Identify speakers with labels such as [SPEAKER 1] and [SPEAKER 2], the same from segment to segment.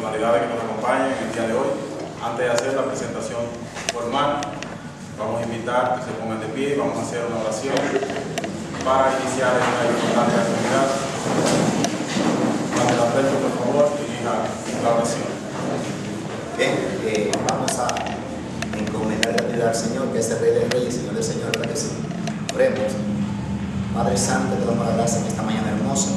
[SPEAKER 1] personalidades que nos acompañan en el día de hoy. Antes de hacer la presentación formal, vamos a invitar que se pongan de pie y vamos a hacer una oración para iniciar esta importante actividad. Padre Alberto, por favor, dirija la oración.
[SPEAKER 2] Bien, vamos a encomendar la actividad al Señor, que es el Rey del Rey y Señor del Señor, ¿verdad que sí? Oremos. Padre Santo, te damos la gracia en esta mañana hermosa.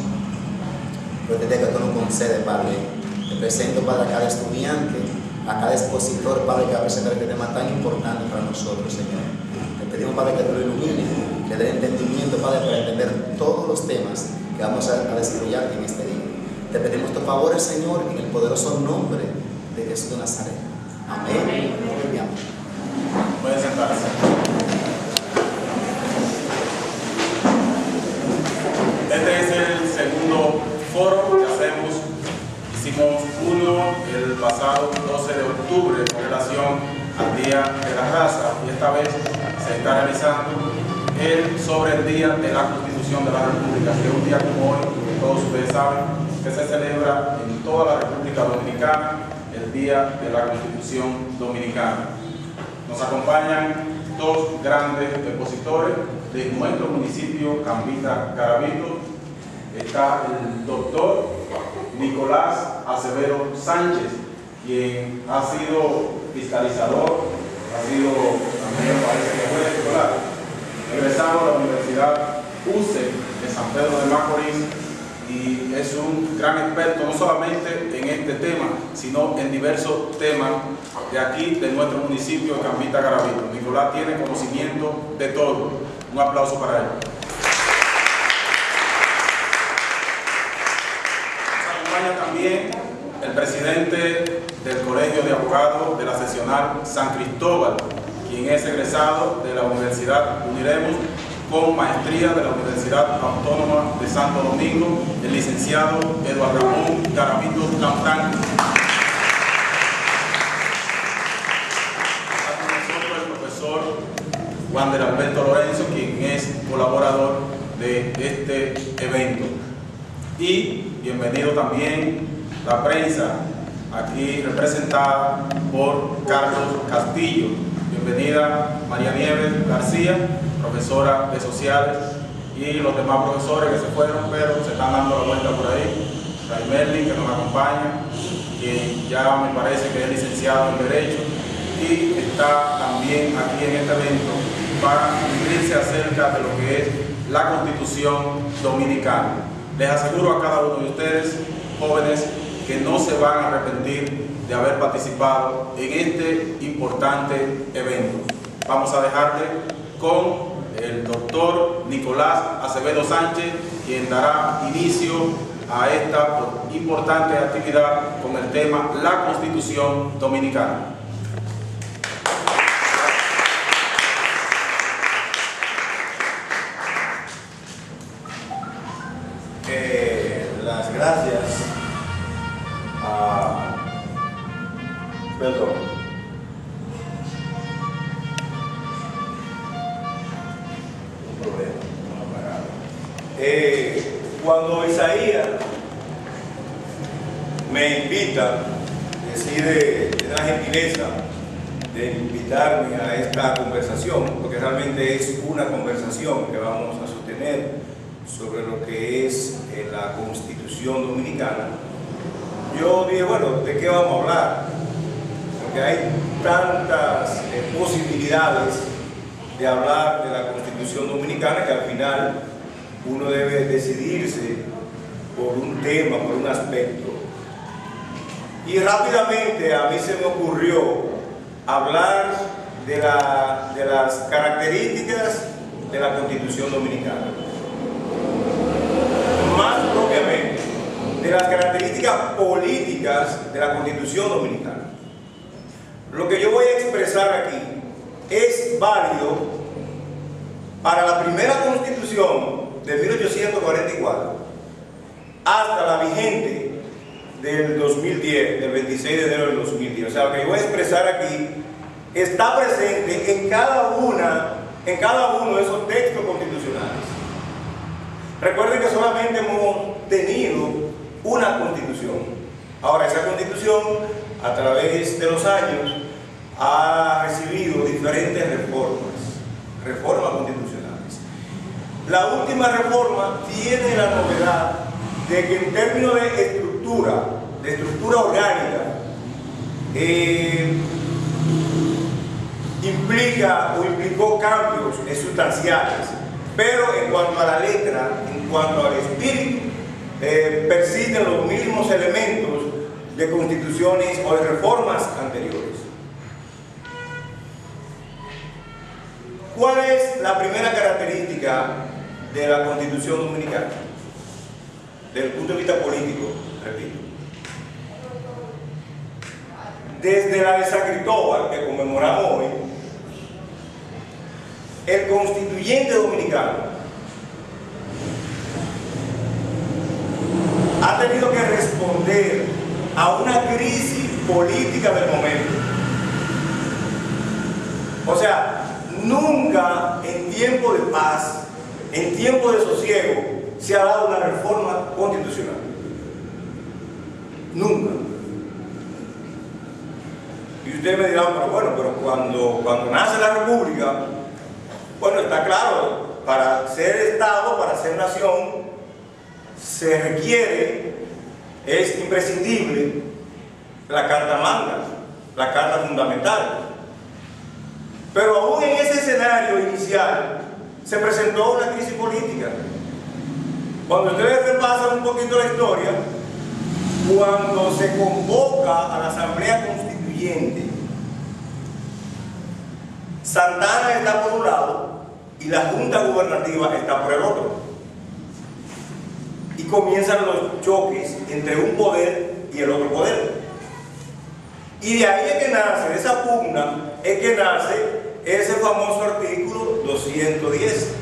[SPEAKER 2] Por este día que tú nos concedes, Padre. Te presento, Padre, a cada estudiante, a cada expositor, Padre, que va a presentar este tema tan importante para nosotros, Señor. Te pedimos, Padre, que tú lo ilumines, que dé entendimiento, Padre, para entender todos los temas que vamos a desarrollar en este día. Te pedimos tu favor, Señor, en el poderoso nombre de Jesús de Nazaret. Amén. Amén.
[SPEAKER 1] Pueden sentarse. Este es el segundo foro que hacemos. Hicimos uno el pasado 12 de octubre con relación al Día de la Raza y esta vez se está realizando sobre el Día de la Constitución de la República, que es un día como hoy, todos ustedes saben, que se celebra en toda la República Dominicana, el Día de la Constitución Dominicana. Nos acompañan dos grandes expositores de nuestro municipio, Cambita Garavito. Está el doctor Nicolás Acevedo Sánchez, quien ha sido fiscalizador, ha sido también, parece que fue escolar, egresado de la Universidad UCE de San Pedro de Macorís, y es un gran experto no solamente en este tema, sino en diversos temas de aquí, de nuestro municipio de Cambita Garavito. Nicolás tiene conocimiento de todo. Un aplauso para él. También el presidente del Colegio de Abogados de la Seccional San Cristóbal, quien es egresado de la Universidad Uniremus con maestría de la Universidad Autónoma de Santo Domingo, el licenciado Eduardo Ramón Garavito Canfranco. Está con nosotros el profesor Juan de Alberto Lorenzo, quien es colaborador de este evento. Y bienvenido también la prensa, aquí representada por Carlos Castillo. Bienvenida María Nieves García, profesora de Sociales, y los demás profesores que se fueron, pero se están dando la vuelta por ahí. Ray Merlin, que nos acompaña, quien ya me parece que es licenciado en Derecho, y está también aquí en este evento para cumplirse acerca de lo que es la Constitución Dominicana. Les aseguro a cada uno de ustedes, jóvenes, que no se van a arrepentir de haber participado en este importante evento. Vamos a dejarle con el doctor Nicolás Acevedo Sánchez, quien dará inicio a esta importante actividad con el tema La Constitución Dominicana.
[SPEAKER 3] Las gracias a... Perdón. Un problema. Cuando Isaías me invita, decide tener la gentileza de invitarme a esta conversación, porque realmente es una conversación que vamos a sostener sobre lo que es la Constitución Dominicana. Yo dije, bueno, ¿de qué vamos a hablar? Porque hay tantas posibilidades de hablar de la Constitución Dominicana que al final uno debe decidirse por un tema, por un aspecto. Y rápidamente a mí se me ocurrió hablar de las características de la Constitución Dominicana. Más propiamente, de las características políticas de la Constitución Dominicana. Lo que yo voy a expresar aquí es válido para la primera Constitución de 1844 hasta la vigente del 2010, del 26 de enero del 2010. O sea, lo que yo voy a expresar aquí está presente en cada uno de esos textos constitucionales. Recuerden que solamente hemos tenido una constitución, Ahora, esa Constitución, a través de los años, ha recibido diferentes reformas constitucionales. La última reforma tiene la novedad de que en términos de estructura orgánica, implicó cambios sustanciales, pero en cuanto a la letra, en cuanto al espíritu, persisten los mismos elementos de constituciones o de reformas anteriores. ¿Cuál es la primera característica de la Constitución dominicana? Desde el punto de vista político, repito. Desde la de San Cristóbal, que conmemoramos hoy, el constituyente dominicano ha tenido que responder a una crisis política del momento. O sea, nunca en tiempo de paz, en tiempo de sosiego, se ha dado una reforma constitucional. Nunca. Y ustedes me dirán, pero cuando nace la República, bueno, está claro, para ser Estado, para ser nación, se requiere, es imprescindible, la Carta Magna, la Carta Fundamental. Pero aún en ese escenario inicial, se presentó una crisis política. Cuando ustedes repasan un poquito la historia, cuando se convoca a la Asamblea Constituyente, Santana está por un lado y la Junta Gubernativa está por el otro. Y comienzan los choques entre un poder y el otro poder. Y de ahí es que nace, de esa pugna, es que nace ese famoso artículo 210.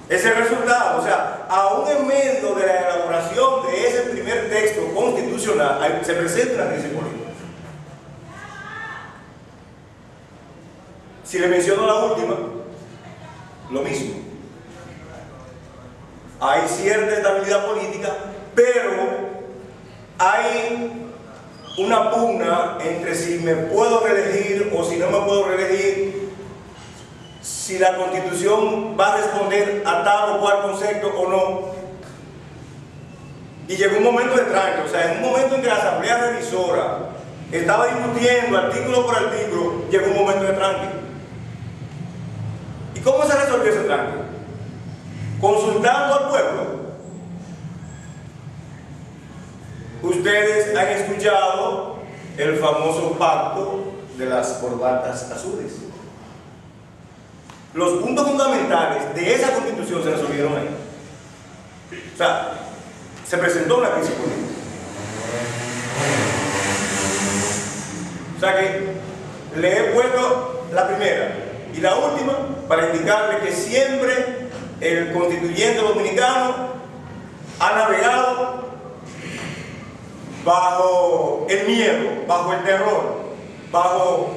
[SPEAKER 3] Ese resultado, o sea, aún en medio de la elaboración de ese primer texto constitucional, se presenta una crisis política. Si le menciono la última, lo mismo. Hay cierta estabilidad política, pero hay una pugna entre si me puedo reelegir o si no me puedo reelegir, si la Constitución va a responder a tal o cual concepto o no. Y llegó un momento de tranque, o sea, en un momento en que la Asamblea Revisora estaba discutiendo artículo por artículo, llegó un momento de tranque. ¿Y cómo se resolvió ese tranque? Consultando al pueblo. Ustedes han escuchado el famoso pacto de las corbatas azules. Los puntos fundamentales de esa Constitución se resolvieron ahí. O sea, se presentó una crisis política. O sea que le he puesto la primera y la última para indicarle que siempre el constituyente dominicano ha navegado bajo el miedo, bajo el terror, bajo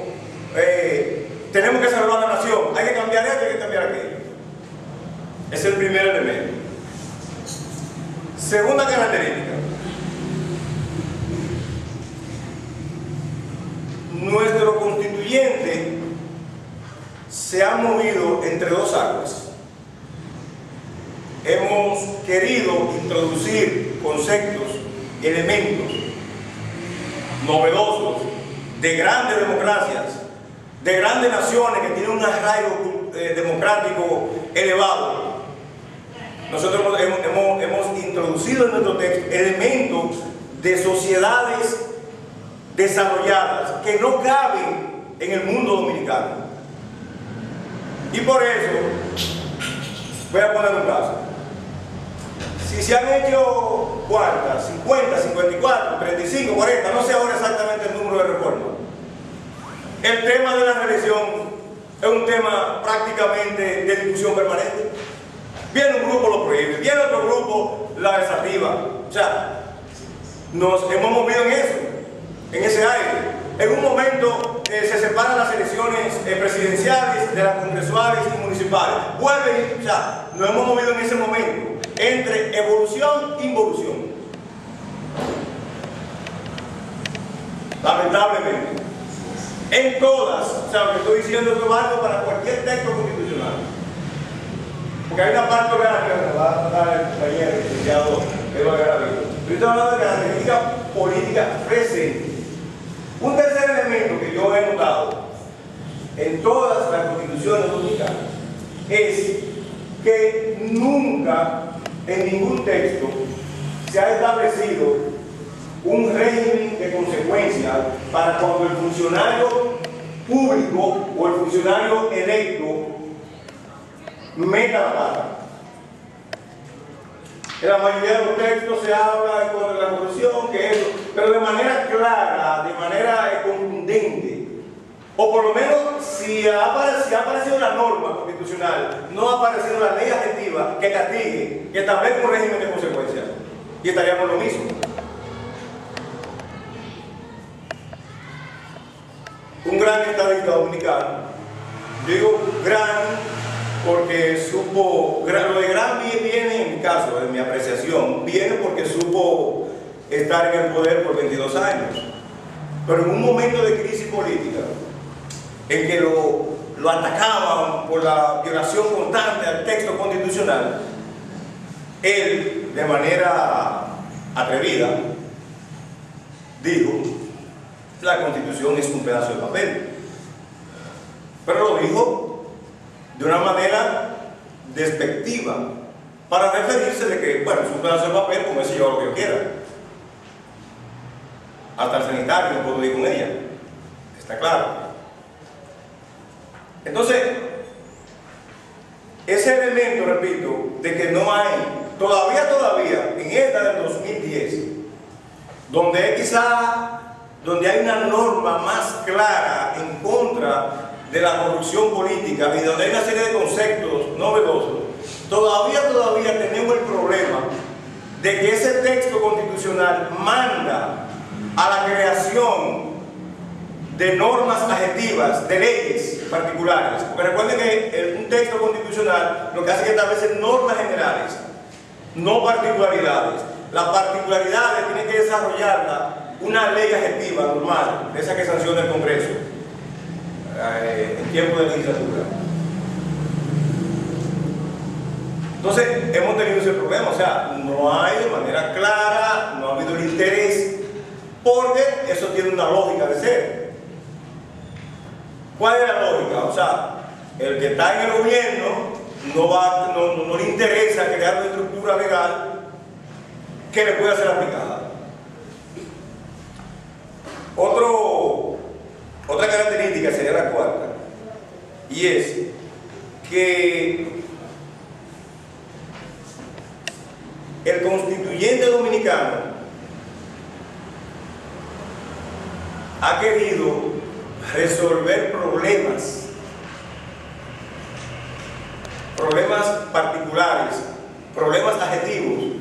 [SPEAKER 3] tenemos que salvar a la nación, hay que cambiar esto, hay que cambiar aquello. Es el primer elemento. Segunda característica. Nuestro constituyente se ha movido entre dos aguas. Hemos querido introducir conceptos, elementos novedosos de grandes democracias, de grandes naciones que tienen un arraigo democrático elevado. Nosotros hemos introducido en nuestro texto elementos de sociedades desarrolladas que no caben en el mundo dominicano. Y por eso, voy a poner un caso. Si se han hecho ¿cuántas? 50, 54, 35, 40, no sé ahora exactamente el número de reformas. El tema de la reelección es un tema prácticamente de discusión permanente. Viene un grupo lo prohíbe, viene otro grupo la desactiva. O sea, nos hemos movido en eso, en ese aire. En un momento se separan las elecciones presidenciales de las congresuales y municipales. Vuelven, o sea, nos hemos movido en ese momento entre evolución e involución. lamentablemente. En todas, o sea, lo que estoy diciendo es válido para cualquier texto constitucional. Porque hay una parte orgánica que va a dar el compañero, el licenciado Pedro Garavito. Yo estoy hablando de la característica política presente. Un tercer elemento que yo he notado en todas las constituciones dominicanas es que nunca en ningún texto se ha establecido un régimen de consecuencias para cuando el funcionario público o el funcionario electo meta la pata. En la mayoría de los textos se habla contra la corrupción, que eso, pero de manera clara, de manera contundente. O por lo menos, si ha aparecido la norma constitucional, no ha aparecido la ley adjetiva que castigue, que establezca un régimen de consecuencias. Y estaríamos lo mismo. Un gran estadista dominicano, yo digo gran porque supo, lo de gran viene en mi caso, en mi apreciación, viene porque supo estar en el poder por 22 años. Pero en un momento de crisis política, en que lo atacaban por la violación constante al texto constitucional, él, de manera atrevida, dijo: la Constitución es un pedazo de papel. Pero lo dijo de una manera despectiva, para referirse de que, bueno, es un pedazo de papel, como si yo hago lo que yo quiera. Hasta el sanitario no puedo ir con ella, está claro. Entonces, ese elemento, repito, de que no hay, todavía, en esta del 2010, donde hay una norma más clara en contra de la corrupción política y donde hay una serie de conceptos novedosos, todavía tenemos el problema de que ese texto constitucional manda a la creación de normas adjetivas, de leyes particulares. Porque recuerden que un texto constitucional lo que hace es establecer normas generales, no particularidades. Las particularidades tiene que desarrollarla una ley adjetiva normal, esa que sanciona el Congreso en tiempo de legislatura. Entonces, hemos tenido ese problema, o sea, no hay de manera clara, no ha habido el interés, porque eso tiene una lógica de ser. ¿Cuál es la lógica? O sea, el que está en el gobierno no le interesa crear una estructura legal que le pueda ser aplicada. Otra característica sería la cuarta, y es que el constituyente dominicano ha querido resolver problemas particulares, problemas adjetivos,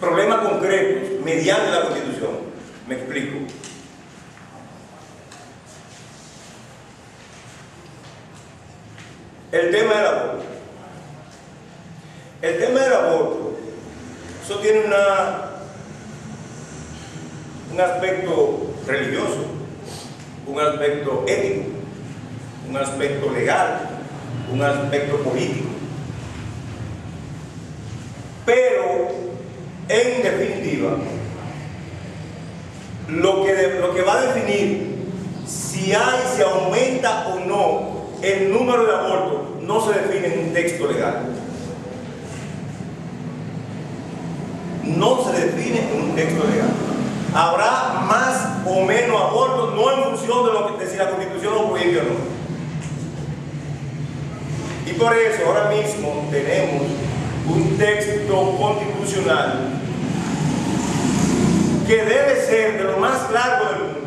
[SPEAKER 3] problemas concretos mediante la Constitución. Me explico. El tema del aborto. El tema del aborto, eso tiene un aspecto religioso, un aspecto ético, un aspecto legal, un aspecto político. Pero, en definitiva, lo que va a definir si aumenta o no el número de abortos no se define en un texto legal. No se define en un texto legal. Habrá más o menos abortos, no en función de si la Constitución lo prohíbe o no. Y por eso ahora mismo tenemos un texto constitucional que debe ser de lo más largo del mundo.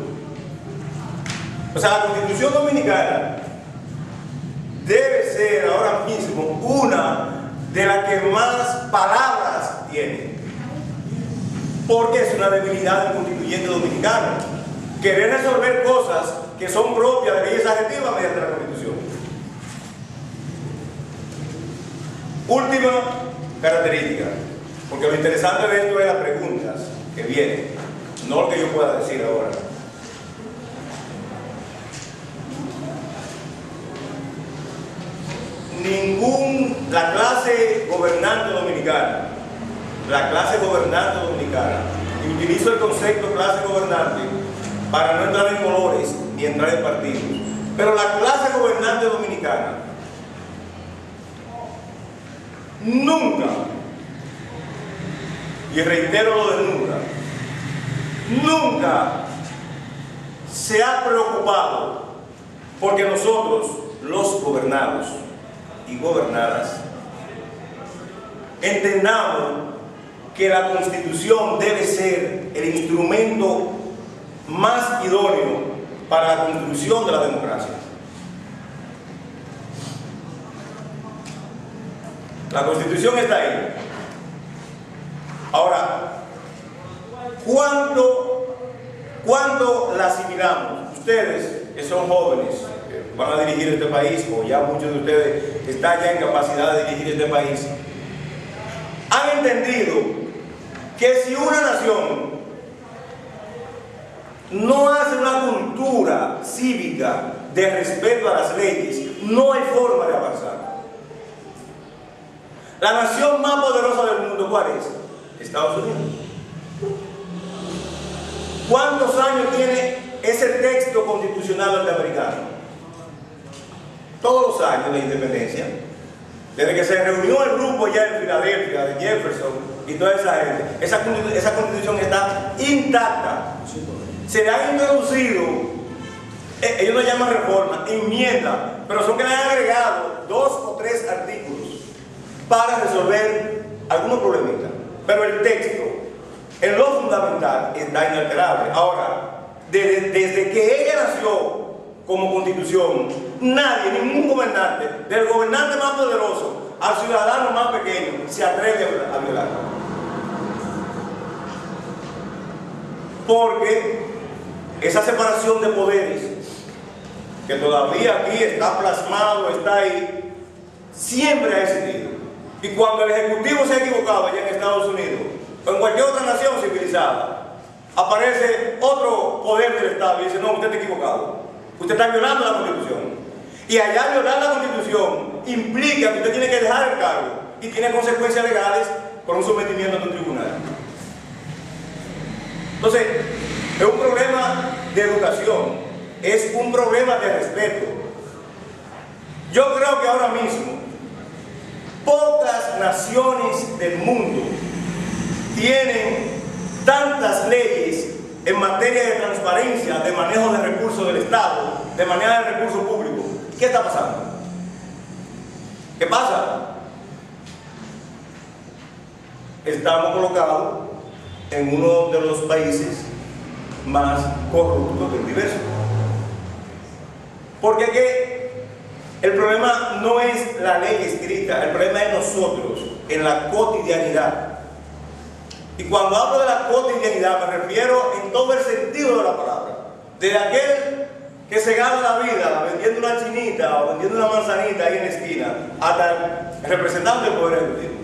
[SPEAKER 3] O sea, la Constitución dominicana debe ser ahora mismo una de las que más palabras tiene, porque es una debilidad del constituyente dominicano querer resolver cosas que son propias de leyes adjetivas mediante la Constitución. Última característica, porque lo interesante de esto es las preguntas que vienen, no lo que yo pueda decir ahora. La clase gobernante dominicana, y utilizo el concepto clase gobernante para no entrar en colores ni entrar en partidos, pero la clase gobernante dominicana nunca, y reitero lo de nunca se ha preocupado porque nosotros, los gobernados y gobernadas, entendamos que la Constitución debe ser el instrumento más idóneo para la construcción de la democracia. La Constitución está ahí. Ahora, ¿cuánto la asimilamos? Ustedes, que son jóvenes, que van a dirigir este país, o ya muchos de ustedes están ya en capacidad de dirigir este país, han entendido que si una nación no hace una cultura cívica de respeto a las leyes, no hay forma de avanzar. La nación más poderosa del mundo, ¿cuál es? Estados Unidos. ¿Cuántos años tiene ese texto constitucional norteamericano? Todos los años de independencia. Desde que se reunió el grupo ya en Filadelfia, de Jefferson y toda esa gente, esa constitución está intacta. Se le han introducido, ellos lo llaman reforma, enmienda, pero son que le han agregado 2 o 3 artículos para resolver algunos problemitas. Pero el texto, en lo fundamental, está inalterable. Ahora, desde que ella nació como constitución, nadie, ningún gobernante, del gobernante más poderoso al ciudadano más pequeño, se atreve a violarla. Porque esa separación de poderes, que todavía aquí está plasmado, está ahí, siempre ha existido. Y cuando el Ejecutivo se ha equivocado allá en Estados Unidos, o en cualquier otra nación civilizada, aparece otro poder del Estado y dice: no, usted está equivocado, usted está violando la Constitución. Y allá violar la Constitución implica que usted tiene que dejar el cargo y tiene consecuencias legales por un sometimiento ante un tribunal. Entonces, es un problema de educación, es un problema de respeto. Yo creo que ahora mismo pocas naciones del mundo tienen tantas leyes en materia de transparencia, de manejo de recursos del Estado, de manejo de recursos públicos. ¿Qué está pasando? ¿Qué pasa? Estamos colocados en uno de los países más corruptos del universo. Porque que el problema no es la ley escrita, el problema es nosotros, en la cotidianidad. Y cuando hablo de la cotidianidad me refiero en todo el sentido de la palabra. Desde aquel que se gana la vida vendiendo una chinita o vendiendo una manzanita ahí en la esquina, hasta el representante del Poder Ejecutivo.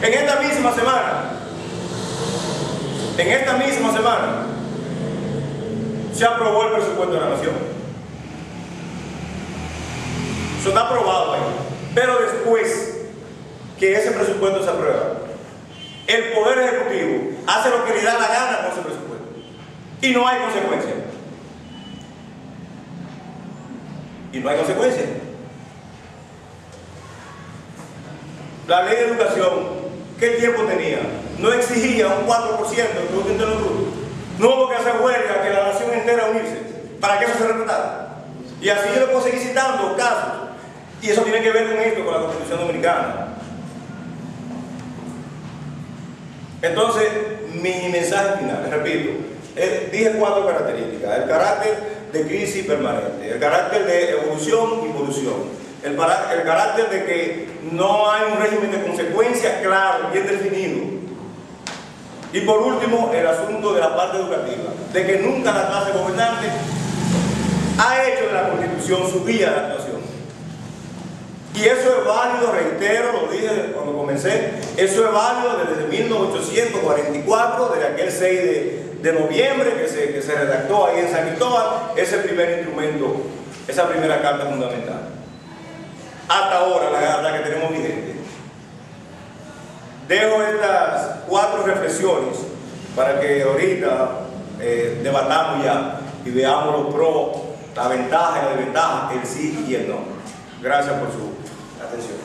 [SPEAKER 3] En esta misma semana, se aprobó el presupuesto de la nación. Eso está aprobado ahí. Pero después que ese presupuesto se aprueba, el Poder Ejecutivo hace lo que le da la gana con ese presupuesto. Y no hay consecuencias. La ley de educación, ¿qué tiempo tenía? No exigía un 4% del Producto Interno Bruto. No hubo que hacer huelga, que la nación entera unirse para que eso se respetara. Y así yo le puedo seguir citando casos. Y eso tiene que ver con esto, con la Constitución Dominicana. Entonces, mi mensaje final, repito, dije 4 características: el carácter de crisis permanente, el carácter de evolución y involución, el carácter de que no hay un régimen de consecuencias claro, bien definido, y por último, el asunto de la parte educativa, de que nunca la clase gobernante ha hecho de la Constitución su guía de actuación. Y eso es válido, reitero, lo dije cuando comencé, eso es válido desde 1844, desde aquel 6 de noviembre que se redactó ahí en San Cristóbal, ese primer instrumento, esa primera carta fundamental. hasta ahora, la que tenemos vigente. Dejo estas 4 reflexiones para que ahorita debatamos ya y veamos los pros, la ventaja y la desventaja, el sí y el no. Gracias por su atención.